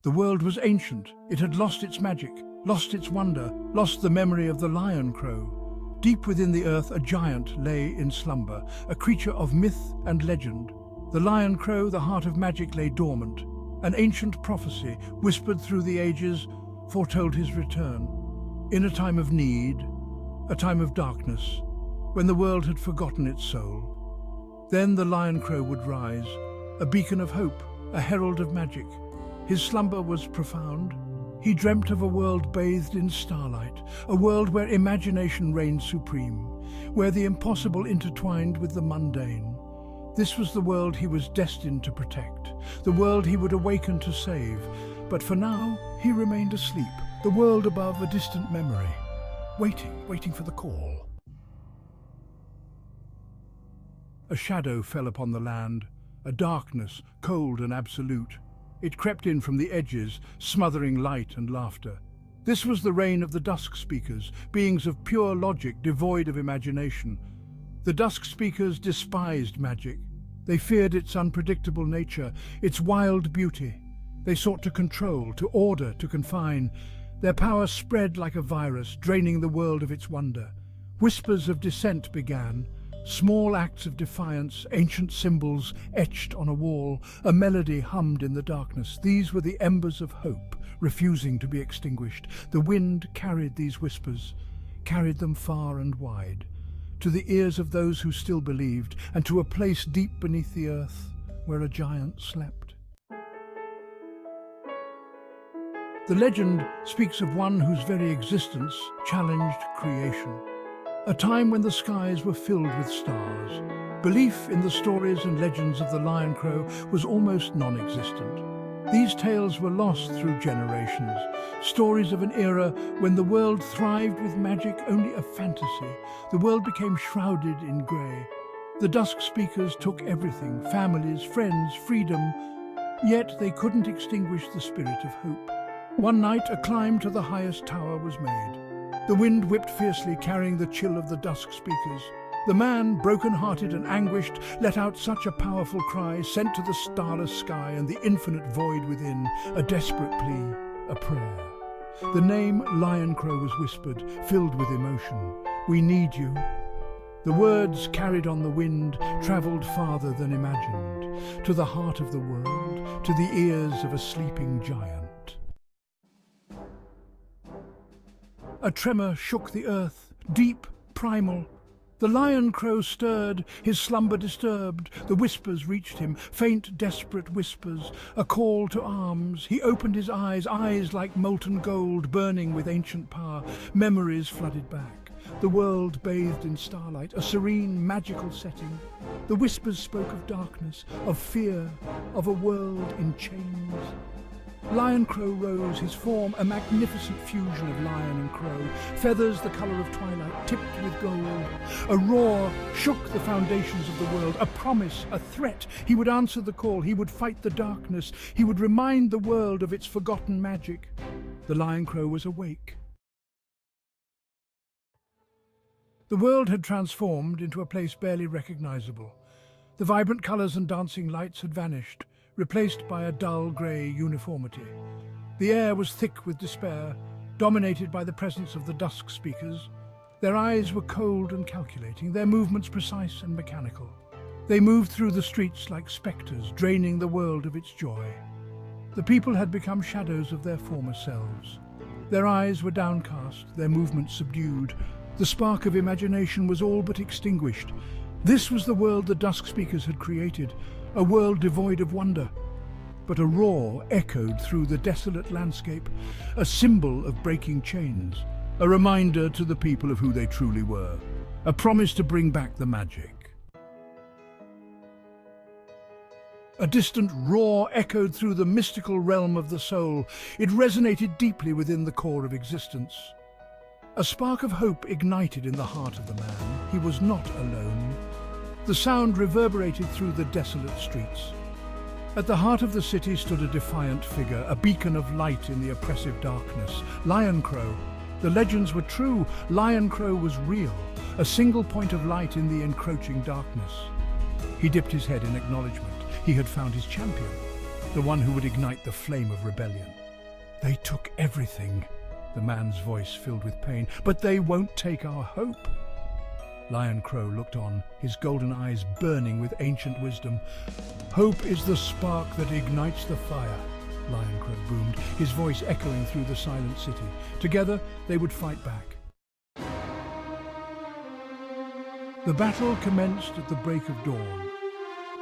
The world was ancient. It had lost its magic, lost its wonder, lost the memory of the Lioncrow. Deep within the earth, a giant lay in slumber, a creature of myth and legend. The Lioncrow, the heart of magic, lay dormant. An ancient prophecy, whispered through the ages, foretold his return. In a time of need, a time of darkness, when the world had forgotten its soul. Then the Lioncrow would rise, a beacon of hope, a herald of magic. His slumber was profound. He dreamt of a world bathed in starlight, a world where imagination reigned supreme, where the impossible intertwined with the mundane. This was the world he was destined to protect, the world he would awaken to save. But for now, he remained asleep, the world above a distant memory, waiting for the call. A shadow fell upon the land, a darkness, cold and absolute. It crept in from the edges, smothering light and laughter. This was the reign of the Dusk Speakers, beings of pure logic, devoid of imagination. The Dusk Speakers despised magic. They feared its unpredictable nature, its wild beauty. They sought to control, to order, to confine. Their power spread like a virus, draining the world of its wonder. Whispers of dissent began. Small acts of defiance, ancient symbols etched on a wall, a melody hummed in the darkness. These were the embers of hope, refusing to be extinguished. The wind carried these whispers, carried them far and wide, to the ears of those who still believed, and to a place deep beneath the earth where a giant slept. The legend speaks of one whose very existence challenged creation. A time when the skies were filled with stars. Belief in the stories and legends of the Lioncrow was almost non-existent. These tales were lost through generations, stories of an era when the world thrived with magic only a fantasy. The world became shrouded in grey. The Dusk Speakers took everything, families, friends, freedom, yet they couldn't extinguish the spirit of hope. One night, a climb to the highest tower was made. The wind whipped fiercely, carrying the chill of the Dusk Speakers. The man, broken-hearted and anguished, let out such a powerful cry, sent to the starless sky and the infinite void within, a desperate plea, a prayer. The name Lioncrow was whispered, filled with emotion. "We need you." The words, carried on the wind, travelled farther than imagined, to the heart of the world, to the ears of a sleeping giant. A tremor shook the earth, deep, primal. The Lioncrow stirred, his slumber disturbed. The whispers reached him, faint, desperate whispers, a call to arms. He opened his eyes, eyes like molten gold, burning with ancient power. Memories flooded back. The world bathed in starlight, a serene, magical setting. The whispers spoke of darkness, of fear, of a world in chains. Lioncrow rose, his form a magnificent fusion of lion and crow, feathers the colour of twilight, tipped with gold. A roar shook the foundations of the world, a promise, a threat. He would answer the call, he would fight the darkness, he would remind the world of its forgotten magic. The Lioncrow was awake. The world had transformed into a place barely recognisable. The vibrant colours and dancing lights had vanished, replaced by a dull grey uniformity. The air was thick with despair, dominated by the presence of the Dusk Speakers. Their eyes were cold and calculating, their movements precise and mechanical. They moved through the streets like spectres, draining the world of its joy. The people had become shadows of their former selves. Their eyes were downcast, their movements subdued. The spark of imagination was all but extinguished. This was the world the Dusk Speakers had created, a world devoid of wonder. But a roar echoed through the desolate landscape, a symbol of breaking chains, a reminder to the people of who they truly were, a promise to bring back the magic. A distant roar echoed through the mystical realm of the soul. It resonated deeply within the core of existence. A spark of hope ignited in the heart of the man. He was not alone. The sound reverberated through the desolate streets. At the heart of the city stood a defiant figure, a beacon of light in the oppressive darkness. Lioncrow. The legends were true. Lioncrow was real, a single point of light in the encroaching darkness. He dipped his head in acknowledgement. He had found his champion. the one who would ignite the flame of rebellion. They took everything, the man's voice filled with pain, but they won't take our hope. Lioncrow looked on, his golden eyes burning with ancient wisdom. Hope is the spark that ignites the fire, Lioncrow boomed, his voice echoing through the silent city. Together, they would fight back. The battle commenced at the break of dawn.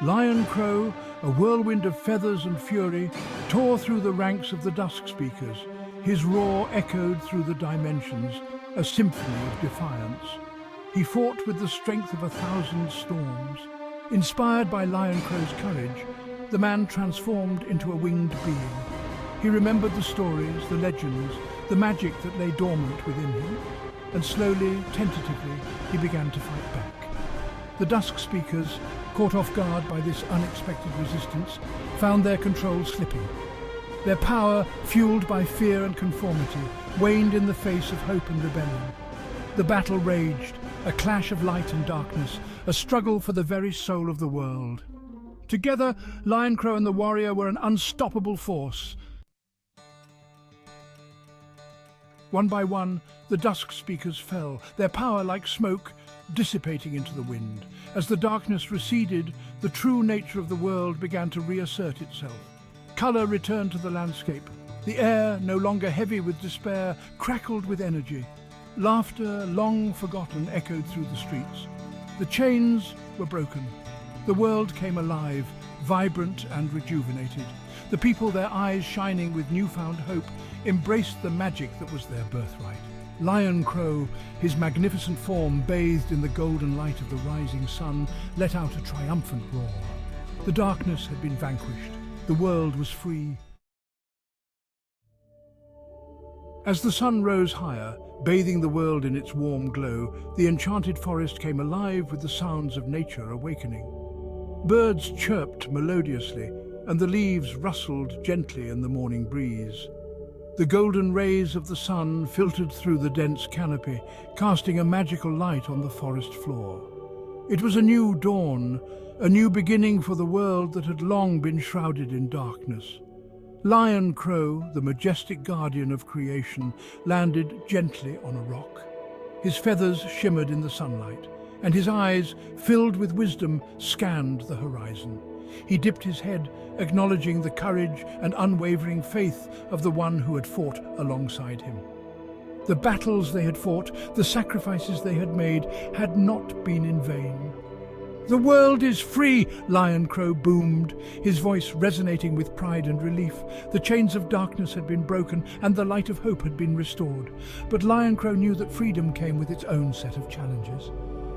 Lioncrow, a whirlwind of feathers and fury, tore through the ranks of the Dusk Speakers. His roar echoed through the dimensions, a symphony of defiance. He fought with the strength of 1,000 storms. Inspired by Lioncrow's courage, the man transformed into a winged being. He remembered the stories, the legends, the magic that lay dormant within him, and slowly, tentatively, he began to fight back. The Dusk Speakers, caught off guard by this unexpected resistance, found their control slipping. Their power, fueled by fear and conformity, waned in the face of hope and rebellion. The battle raged, a clash of light and darkness, a struggle for the very soul of the world. Together, Lioncrow and the warrior were an unstoppable force. One by one, the Dusk Speakers fell, their power like smoke dissipating into the wind. As the darkness receded, the true nature of the world began to reassert itself. Colour returned to the landscape. The air, no longer heavy with despair, crackled with energy. Laughter, long forgotten, echoed through the streets. The chains were broken. The world came alive, vibrant and rejuvenated. The people, their eyes shining with newfound hope, embraced the magic that was their birthright. Lioncrow, his magnificent form bathed in the golden light of the rising sun, let out a triumphant roar. The darkness had been vanquished. The world was free. As the sun rose higher, bathing the world in its warm glow, the enchanted forest came alive with the sounds of nature awakening. Birds chirped melodiously, and the leaves rustled gently in the morning breeze. The golden rays of the sun filtered through the dense canopy, casting a magical light on the forest floor. It was a new dawn, a new beginning for the world that had long been shrouded in darkness. Lioncrow, the majestic guardian of creation, landed gently on a rock. His feathers shimmered in the sunlight, and his eyes, filled with wisdom, scanned the horizon. He dipped his head, acknowledging the courage and unwavering faith of the one who had fought alongside him. The battles they had fought, the sacrifices they had made, had not been in vain. "The world is free!" Lioncrow boomed, his voice resonating with pride and relief. The chains of darkness had been broken, and the light of hope had been restored. But Lioncrow knew that freedom came with its own set of challenges.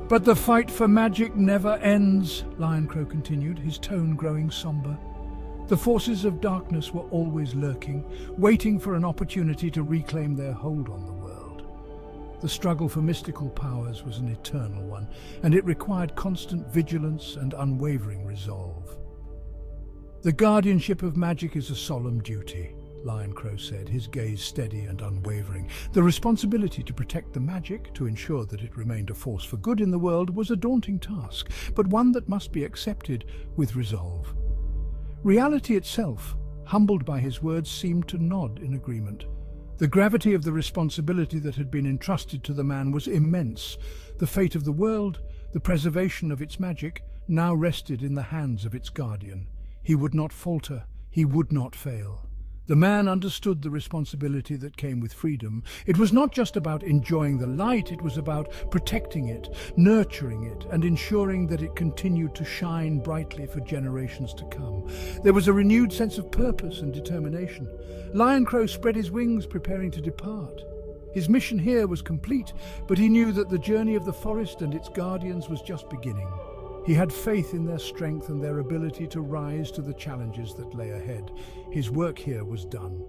"But the fight for magic never ends," Lioncrow continued, his tone growing somber. The forces of darkness were always lurking, waiting for an opportunity to reclaim their hold on the world. The struggle for mystical powers was an eternal one, and it required constant vigilance and unwavering resolve. "The guardianship of magic is a solemn duty," Lioncrow said, his gaze steady and unwavering. The responsibility to protect the magic, to ensure that it remained a force for good in the world, was a daunting task, but one that must be accepted with resolve. Reality itself, humbled by his words, seemed to nod in agreement. The gravity of the responsibility that had been entrusted to the man was immense. The fate of the world, the preservation of its magic, now rested in the hands of its guardian. He would not falter, he would not fail. The man understood the responsibility that came with freedom. It was not just about enjoying the light, it was about protecting it, nurturing it, and ensuring that it continued to shine brightly for generations to come. There was a renewed sense of purpose and determination. Lioncrow spread his wings, preparing to depart. His mission here was complete, but he knew that the journey of the forest and its guardians was just beginning. He had faith in their strength and their ability to rise to the challenges that lay ahead. His work here was done.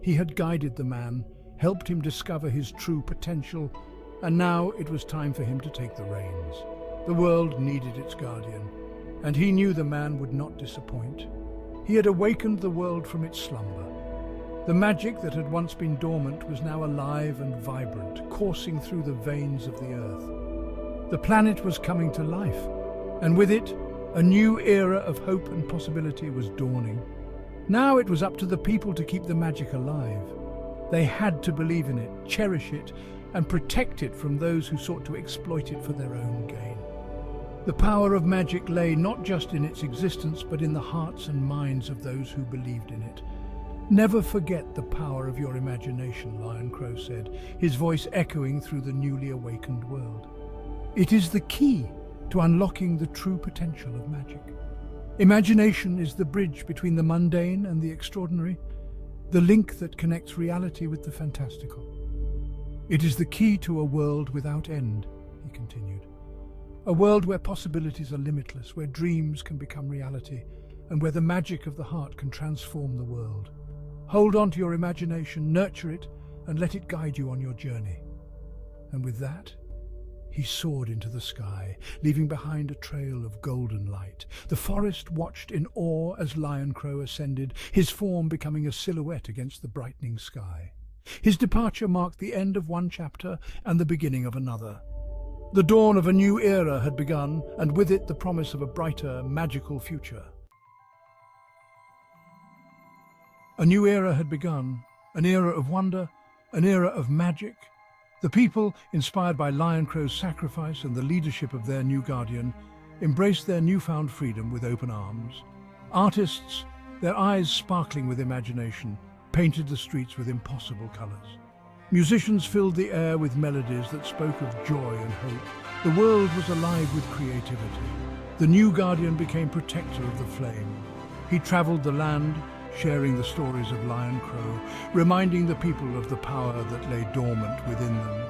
He had guided the man, helped him discover his true potential, and now it was time for him to take the reins. The world needed its guardian, and he knew the man would not disappoint. He had awakened the world from its slumber. The magic that had once been dormant was now alive and vibrant, coursing through the veins of the earth. The planet was coming to life, and with it, a new era of hope and possibility was dawning. Now it was up to the people to keep the magic alive. They had to believe in it, cherish it, and protect it from those who sought to exploit it for their own gain. The power of magic lay not just in its existence, but in the hearts and minds of those who believed in it. "Never forget the power of your imagination," Lioncrow said, his voice echoing through the newly awakened world. "It is the key to unlocking the true potential of magic. Imagination is the bridge between the mundane and the extraordinary, the link that connects reality with the fantastical. It is the key to a world without end," he continued. "A world where possibilities are limitless, where dreams can become reality, and where the magic of the heart can transform the world. Hold on to your imagination, nurture it, and let it guide you on your journey." And with that, he soared into the sky, leaving behind a trail of golden light. The forest watched in awe as Lioncrow ascended, his form becoming a silhouette against the brightening sky. His departure marked the end of one chapter and the beginning of another. The dawn of a new era had begun, and with it the promise of a brighter, magical future. A new era had begun, an era of wonder, an era of magic. The people, inspired by Lioncrow's sacrifice and the leadership of their new guardian, embraced their newfound freedom with open arms. Artists, their eyes sparkling with imagination, painted the streets with impossible colors. Musicians filled the air with melodies that spoke of joy and hope. The world was alive with creativity. The new guardian became protector of the flame. He traveled the land, sharing the stories of Lioncrow, reminding the people of the power that lay dormant within them.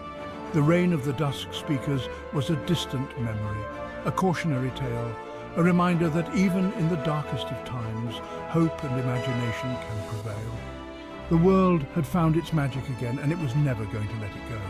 The reign of the Dusk Speakers was a distant memory, a cautionary tale, a reminder that even in the darkest of times, hope and imagination can prevail. The world had found its magic again, and it was never going to let it go.